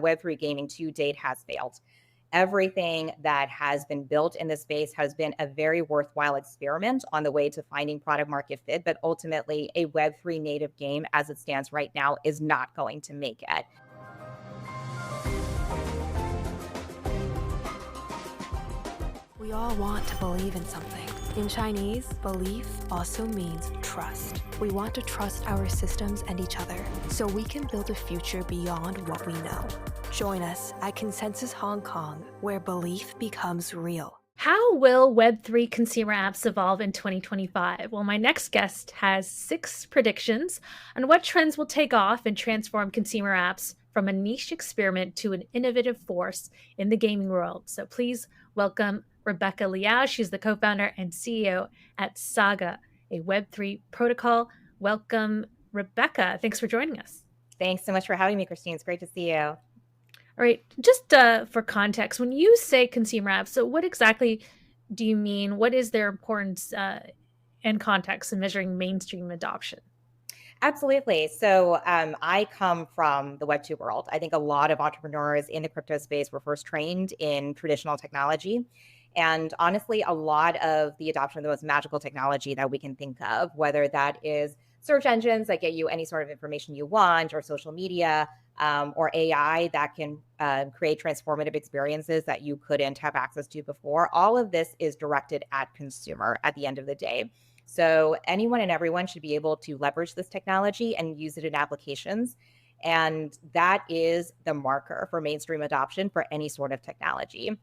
Web3 gaming to date has failed. Everything that has been built in this space has been a very worthwhile experiment on the way to finding product market fit, but ultimately a Web3 native game as it stands right now is not going to make it. We all want to believe in something. In Chinese, belief also means trust. We want to trust our systems and each other so we can build a future beyond what we know. Join us at Consensus Hong Kong, where belief becomes real. How will Web3 consumer apps evolve in 2025? Well, my next guest has 6 predictions on what trends will take off and transform consumer apps from a niche experiment to an innovative force in the gaming world. So please welcome Rebecca Liao. She's the co-founder and CEO at Saga, a Web3 protocol. Welcome, Rebecca. Thanks for joining us. Thanks so much for having me, Christine. It's great to see you. All right, just for context, when you say consumer apps, so what exactly do you mean? What is their importance and context in measuring mainstream adoption? Absolutely. So I come from the Web2 world. I think a lot of entrepreneurs in the crypto space were first trained in traditional technology. And honestly, a lot of the adoption of the most magical technology that we can think of, whether that is search engines that get you any sort of information you want, or social media, or AI that can create transformative experiences that you couldn't have access to before. All of this is directed at consumer at the end of the day. So anyone and everyone should be able to leverage this technology and use it in applications. And that is the marker for mainstream adoption for any sort of technology.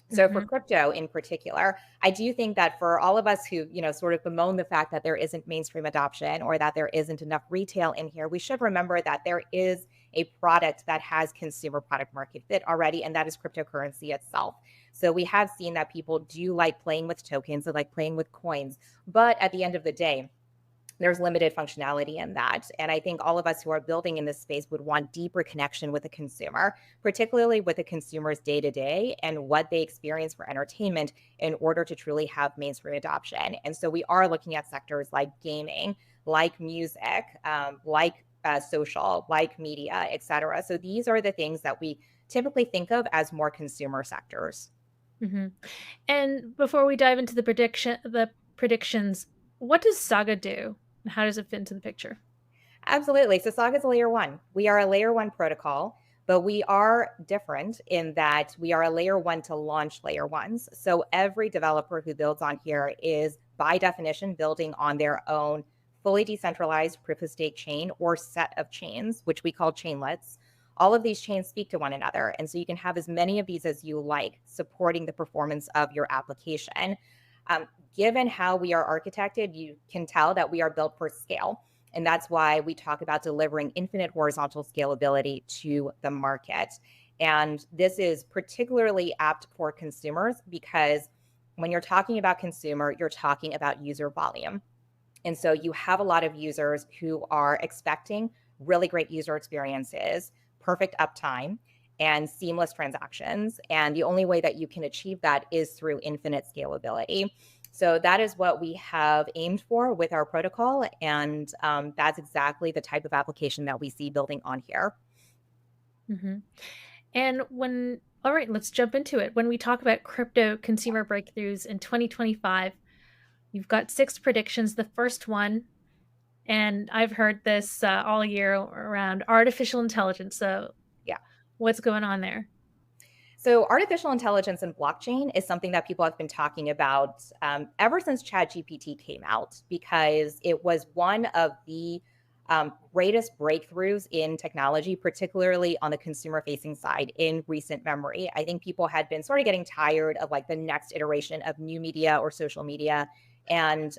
So for crypto in particular, I do think that for all of us who, sort of bemoan the fact that there isn't mainstream adoption or that there isn't enough retail in here, we should remember that there is a product that has consumer product market fit already, and that is cryptocurrency itself. So we have seen that people do like playing with tokens, they like playing with coins, but at the end of the day, there's limited functionality in that. And I think all of us who are building in this space would want deeper connection with the consumer, particularly with the consumer's day-to-day and what they experience for entertainment in order to truly have mainstream adoption. And so we are looking at sectors like gaming, like music, like social, like media, et cetera. So these are the things that we typically think of as more consumer sectors. And before we dive into the predictions, what does Saga do? And how does it fit into the picture? Absolutely. So Saga is a layer 1. We are a layer 1 protocol, but we are different in that we are a layer 1 to launch layer 1s. So every developer who builds on here is by definition building on their own fully decentralized proof of stake chain or set of chains, which we call chainlets. All of these chains speak to one another. And so you can have as many of these as you like, supporting the performance of your application. Given how we are architected, you can tell that we are built for scale. And that's why we talk about delivering infinite horizontal scalability to the market. And this is particularly apt for consumers because when you're talking about consumer, you're talking about user volume. And so you have a lot of users who are expecting really great user experiences, perfect uptime, and seamless transactions. And the only way that you can achieve that is through infinite scalability. So that is what we have aimed for with our protocol. And that's exactly the type of application that we see building on here. And all right, let's jump into it. When we talk about crypto consumer breakthroughs in 2025, you've got 6 predictions. The first one, and I've heard this all year around artificial intelligence. So yeah, what's going on there? So artificial intelligence and blockchain is something that people have been talking about ever since ChatGPT came out, because it was one of the greatest breakthroughs in technology, particularly on the consumer-facing side in recent memory. I think people had been sort of getting tired of like the next iteration of new media or social media. And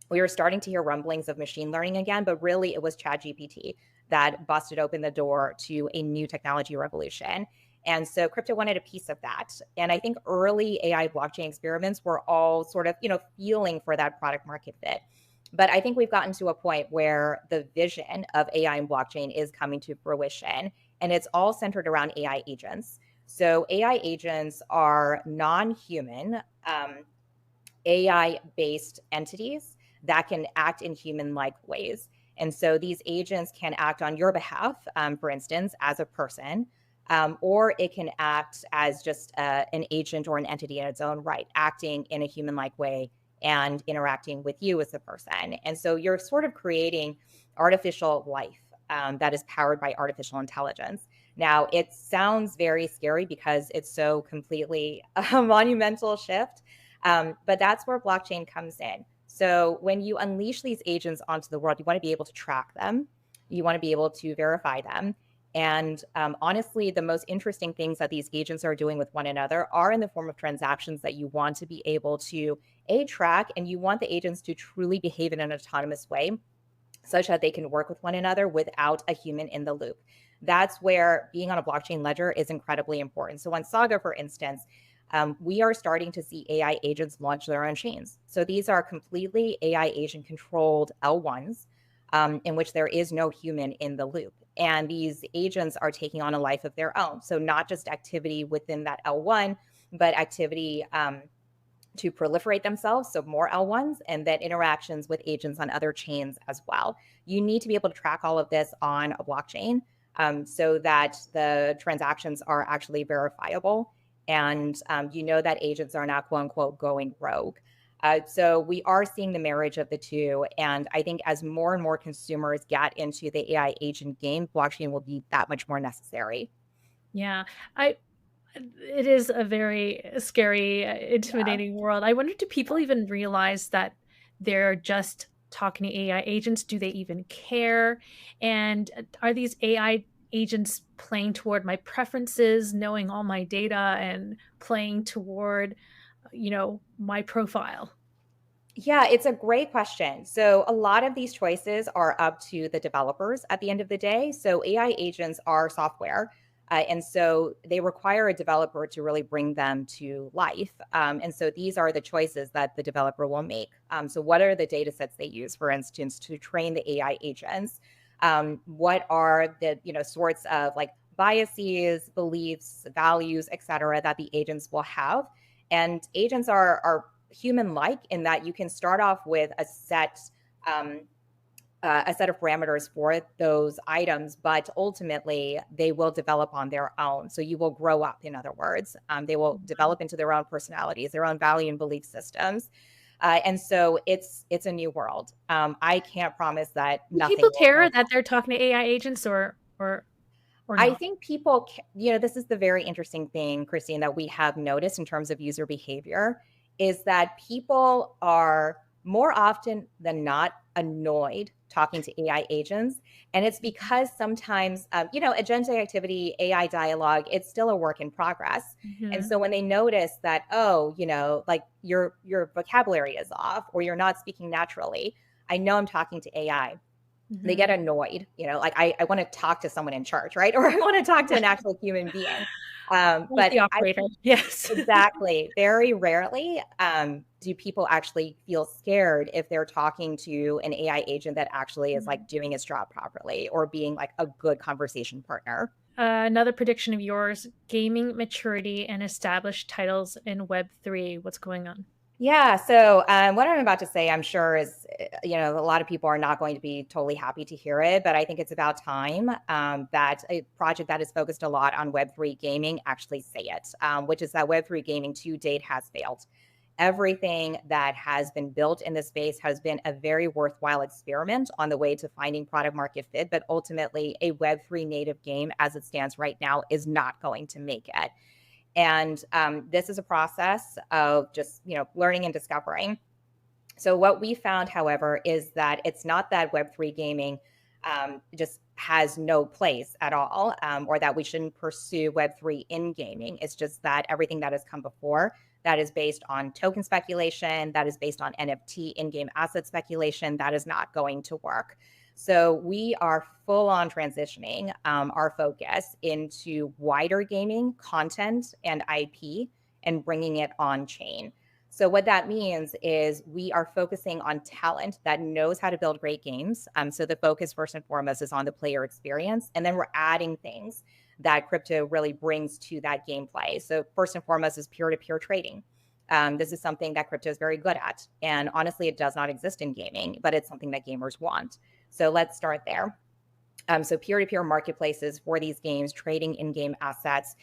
we were starting to hear rumblings of machine learning again, but really it was ChatGPT that busted open the door to a new technology revolution. And so crypto wanted a piece of that. And I think early AI blockchain experiments were all sort of, feeling for that product market fit. But I think we've gotten to a point where the vision of AI and blockchain is coming to fruition, and it's all centered around AI agents. So AI agents are non-human AI-based entities that can act in human-like ways. And so these agents can act on your behalf, for instance, as a person, or it can act as just an agent or an entity in its own right, acting in a human-like way and interacting with you as a person. And so you're sort of creating artificial life that is powered by artificial intelligence. Now, it sounds very scary because it's so completely a monumental shift, but that's where blockchain comes in. So when you unleash these agents onto the world, you want to be able to track them. You want to be able to verify them. And honestly, the most interesting things that these agents are doing with one another are in the form of transactions that you want to be able to track, and you want the agents to truly behave in an autonomous way such that they can work with one another without a human in the loop. That's where being on a blockchain ledger is incredibly important. So on Saga, for instance, we are starting to see AI agents launch their own chains. So these are completely AI agent controlled L1s in which there is no human in the loop. And these agents are taking on a life of their own. So not just activity within that L1, but activity to proliferate themselves, so more L1s, and then interactions with agents on other chains as well. You need to be able to track all of this on a blockchain so that the transactions are actually verifiable, and you know that agents are not, quote unquote, going rogue. So we are seeing the marriage of the two. And I think as more and more consumers get into the AI agent game, blockchain will be that much more necessary. Yeah, it is a very scary, Yeah. intimidating world. I wonder, do people even realize that they're just talking to AI agents? Do they even care? And are these AI agents playing toward my preferences, knowing all my data and playing toward, my profile? Yeah, it's a great question. So, a lot of these choices are up to the developers at the end of the day. So, AI agents are software. And so they require a developer to really bring them to life. And so these are the choices that the developer will make. So, what are the data sets they use, for instance, to train the AI agents? What are the sorts of like biases, beliefs, values, et cetera, that the agents will have? And agents are human-like in that you can start off with um, a set of parameters for those items, but ultimately they will develop on their own. So you will grow up, in other words. They will develop into their own personalities, their own value and belief systems. And so it's a new world. I can't promise that Do nothing people will care go. that they're talking to AI agents, or I not? think people, this is the very interesting thing, Christine, that we have noticed in terms of user behavior is that people are more often than not annoyed talking to AI agents. And it's because sometimes, agentic activity, AI dialogue, it's still a work in progress. And Mhm. so when they notice that, oh, like your vocabulary is off or you're not speaking naturally, I know I'm talking to AI. They get Mhm. annoyed, like I want to talk to someone in charge, right? Or I want to talk to an actual human being. Like But the I operator. Yes. exactly, very rarely do people actually feel scared if they're talking to an AI agent that actually is like doing its job properly or being like a good conversation partner. Another prediction of yours: gaming maturity and established titles in Web3. What's going on? Yeah. So what I'm about to say, I'm sure is, a lot of people are not going to be totally happy to hear it, but I think it's about time that a project that is focused a lot on Web3 gaming actually say it, which is that Web3 gaming to date has failed. Everything that has been built in this space has been a very worthwhile experiment on the way to finding product market fit, but ultimately a Web3 native game as it stands right now is not going to make it. And this is a process of just, learning and discovering. So what we found, however, is that it's not that Web3 gaming just has no place at all, or that we shouldn't pursue Web3 in gaming. It's just that everything that has come before that is based on token speculation, that is based on NFT in-game asset speculation, that is not going to work. So we are full on transitioning our focus into wider gaming content and IP and bringing it on chain. So what that means is we are focusing on talent that knows how to build great games. So the focus first and foremost is on the player experience, and then we're adding things that crypto really brings to that gameplay. So first and foremost is peer-to-peer trading. This is something that crypto is very good at, and honestly, it does not exist in gaming, but it's something that gamers want. So let's start there. So peer-to-peer marketplaces for these games, trading in-game assets.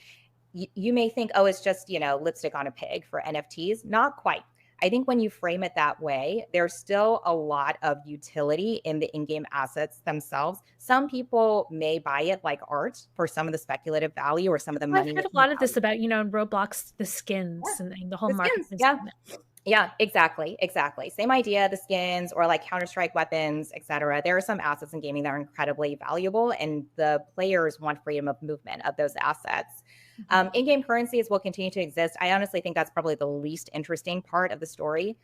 You may think, oh, it's just, lipstick on a pig for NFTs. Not quite. I think when you frame it that way, there's still a lot of utility in the in-game assets themselves. Some people may buy it like art for some of the speculative value or some of the I've money heard a making lot of this value. about, in Roblox, the Yeah, skins and the whole the skins. marketplace. Yeah. Yeah, exactly. Exactly. Same idea, the skins or like Counter-Strike weapons, etc. There are some assets in gaming that are incredibly valuable, and the players want freedom of movement of those assets. Mhm. In-game currencies will continue to exist. I honestly think that's probably the least interesting part of the story.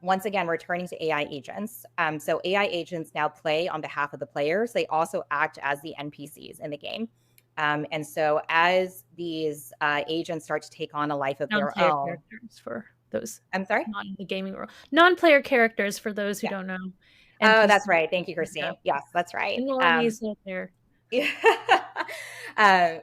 Once again, returning to AI agents. So AI agents now play on behalf of the players. They also act as the NPCs in the game. And so as these agents start to take on a life of their Non-player own, characters for those I'm sorry? not in the gaming world. Non-player characters for those who Yeah. don't know. Oh, that's NPC. right. Thank you, Yeah. Christine. Yes, that's right. And normies out there. Yeah.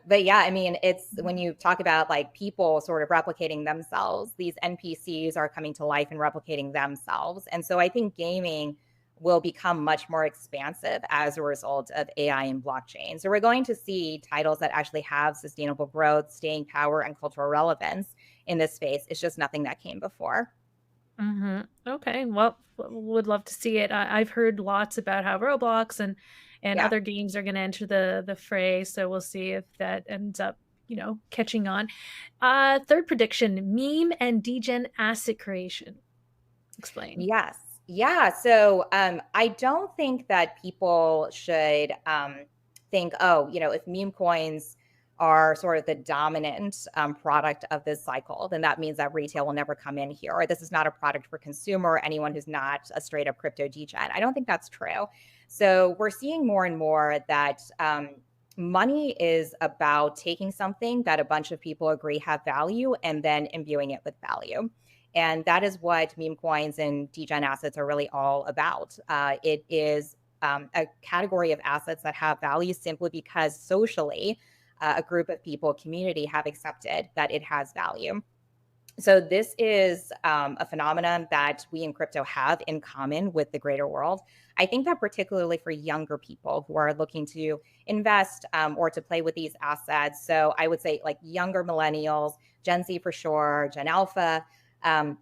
But yeah, I mean, it's when you talk about like people sort of replicating themselves, these NPCs are coming to life and replicating themselves. And so I think gaming will become much more expansive as a result of AI and blockchain. So we're going to see titles that actually have sustainable growth, staying power, and cultural relevance in this space. It's just nothing that came before. Okay, well, would love to see it. I've heard lots about how Roblox and Yeah. other games are going to enter the fray, so we'll see if that ends up, catching on. Third prediction: meme and DGen asset creation. Explain. Yes. Yeah. So I don't think that people should think, oh, if meme coins are sort of the dominant product of this cycle, then that means that retail will never come in here. Or this is not a product for consumer, anyone who's not a straight up crypto DGen. I don't think that's true. So we're seeing more and more that money is about taking something that a bunch of people agree have value and then imbuing it with value. And that is what meme coins and DGen assets are really all about. It is a category of assets that have value simply because socially, a group of people, community have accepted that it has value. So this is a phenomenon that we in crypto have in common with the greater world. I think that particularly for younger people who are looking to invest or to play with these assets. So I would say like younger millennials, Gen Z for sure, Gen Alpha,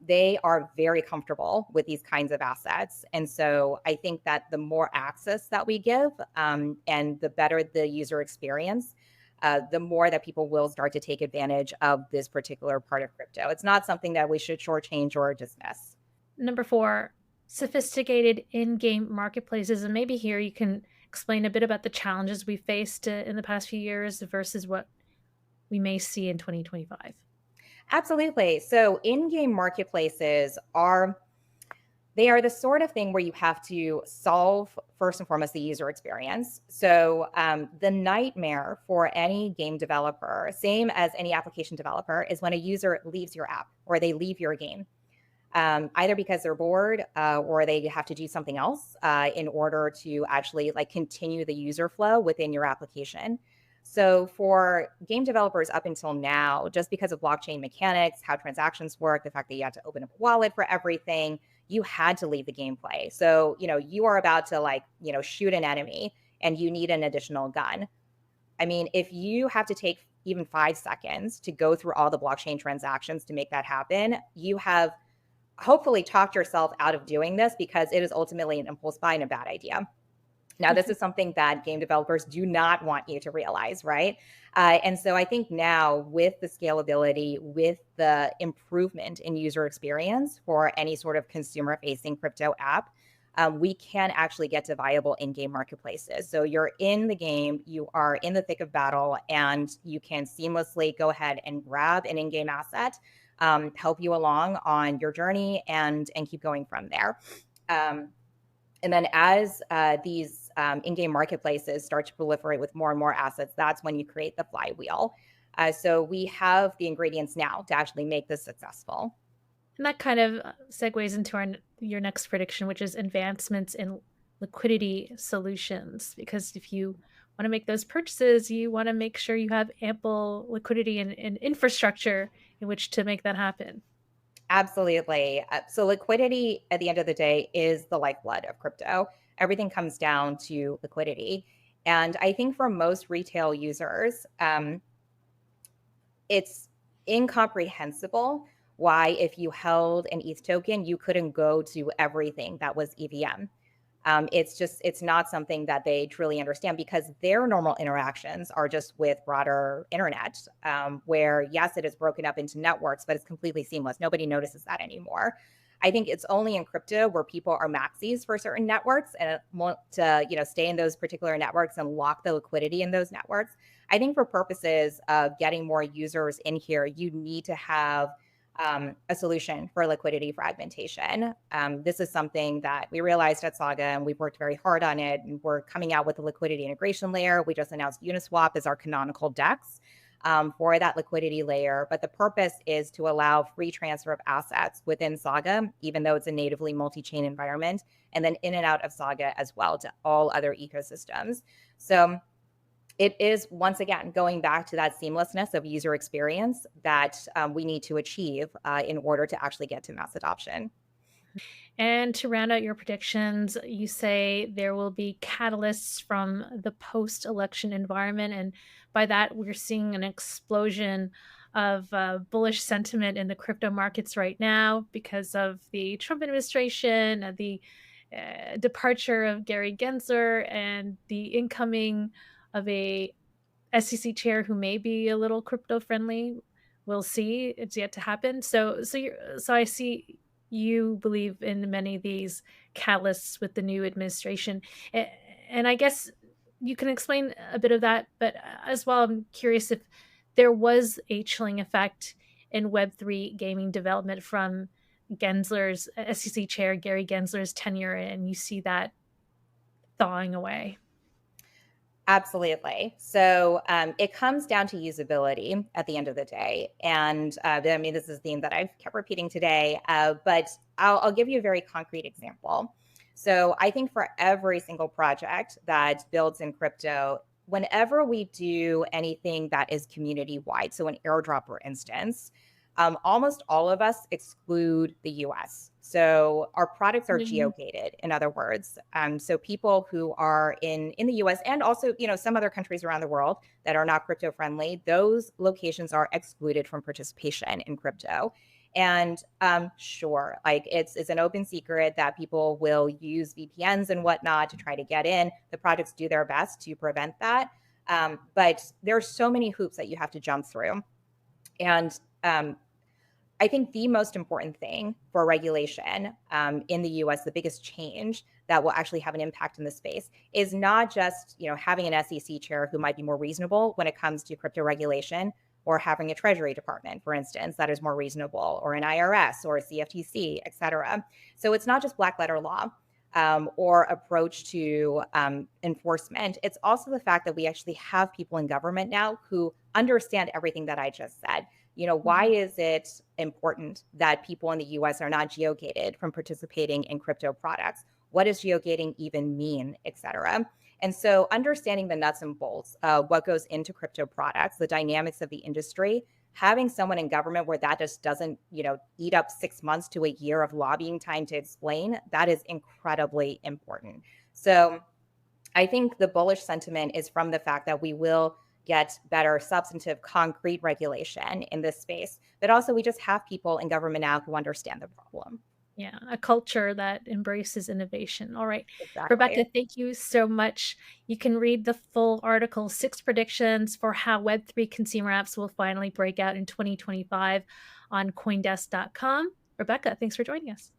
they are very comfortable with these kinds of assets. And so I think that the more access that we give and the better the user experience, the more that people will start to take advantage of this particular part of crypto. It's not something that we should shortchange or dismiss. Number 4, sophisticated in-game marketplaces, and maybe here you can explain a bit about the challenges we faced in the past few years versus what we may see in 2025. Absolutely. So in-game marketplaces are they are the sort of thing where you have to solve first and foremost the user experience. So the nightmare for any game developer, same as any application developer, is when a user leaves your app or they leave your game, either because they're bored or they have to do something else in order to actually like continue the user flow within your application. So for game developers up until now, just because of blockchain mechanics, how transactions work, the fact that you had to open up a wallet for everything, you had to leave the gameplay. So, you are about to like, shoot an enemy and you need an additional gun. I mean, if you have to take even 5 seconds to go through all the blockchain transactions to make that happen, you have hopefully talked yourself out of doing this because it is ultimately an impulse buy and a bad idea. Now, this is something that game developers do not want you to realize, right? And so I think now with the scalability, with the improvement in user experience for any sort of consumer-facing crypto app, we can actually get to viable in-game marketplaces. So you're in the game, you are in the thick of battle, and you can seamlessly go ahead and grab an in-game asset, help you along on your journey, and keep going from there. And then as these in-game marketplaces start to proliferate with more and more assets, that's when you create the flywheel. So we have the ingredients now to actually make this successful. And that kind of segues into your next prediction, which is advancements in liquidity solutions. Because if you want to make those purchases, you want to make sure you have ample liquidity and infrastructure in which to make that happen. Absolutely. So liquidity at the end of the day is the lifeblood of crypto. Everything comes down to liquidity. And I think for most retail users, it's incomprehensible why, if you held an ETH token, you couldn't go to everything that was EVM. It's not something that they truly understand, because their normal interactions are just with broader internet, where, yes, it is broken up into networks, but it's completely seamless. Nobody notices that anymore. I think it's only in crypto where people are maxis for certain networks and want to, stay in those particular networks and lock the liquidity in those networks. I think for purposes of getting more users in here, you need to have a solution for liquidity fragmentation. This is something that we realized at Saga, and we've worked very hard on it. And we're coming out with a liquidity integration layer. We just announced Uniswap as our canonical DEX for that liquidity layer. But the purpose is to allow free transfer of assets within Saga, even though it's a natively multi-chain environment, and then in and out of Saga as well to all other ecosystems. So it is, once again, going back to that seamlessness of user experience that we need to achieve in order to actually get to mass adoption. And to round out your predictions, you say there will be catalysts from the post-election environment. And by that, we're seeing an explosion of bullish sentiment in the crypto markets right now because of the Trump administration, the departure of Gary Gensler, and the incoming of a SEC chair who may be a little crypto friendly. We'll see. It's yet to happen. So I see you believe in many of these catalysts with the new administration, and I guess you can explain a bit of that. But as well, I'm curious if there was a chilling effect in Web3 gaming development from Gensler's SEC chair Gary Gensler's tenure, and you see that thawing away. Absolutely. So it comes down to usability at the end of the day. And I mean, this is a theme that I've kept repeating today, but I'll give you a very concrete example. So I think for every single project that builds in crypto, whenever we do anything that is community wide, so an airdrop, for instance, almost all of us exclude the US. So our products are geogated, in other words. So people who are in the US and also, some other countries around the world that are not crypto friendly, those locations are excluded from participation in crypto. And sure, like it's an open secret that people will use VPNs and whatnot to try to get in. The projects do their best to prevent that. But there are so many hoops that you have to jump through. And I think the most important thing for regulation in the US, the biggest change that will actually have an impact in the space, is not just having an SEC chair who might be more reasonable when it comes to crypto regulation, or having a Treasury Department, for instance, that is more reasonable, or an IRS or a CFTC, et cetera. So it's not just black letter law or approach to enforcement. It's also the fact that we actually have people in government now who understand everything that I just said. Why is it important that people in the US are not geogated from participating in crypto products? What does geogating even mean, et cetera? And so understanding the nuts and bolts of what goes into crypto products, the dynamics of the industry, having someone in government where that just doesn't, eat up 6 months to a year of lobbying time to explain, that is incredibly important. So I think the bullish sentiment is from the fact that we will get better substantive concrete regulation in this space, but also we just have people in government now who understand the problem. Yeah, a culture that embraces innovation. All right. Exactly. Rebecca, thank you so much. You can read the full article, 6 predictions for how Web3 consumer apps will finally break out in 2025 on CoinDesk.com. Rebecca, thanks for joining us.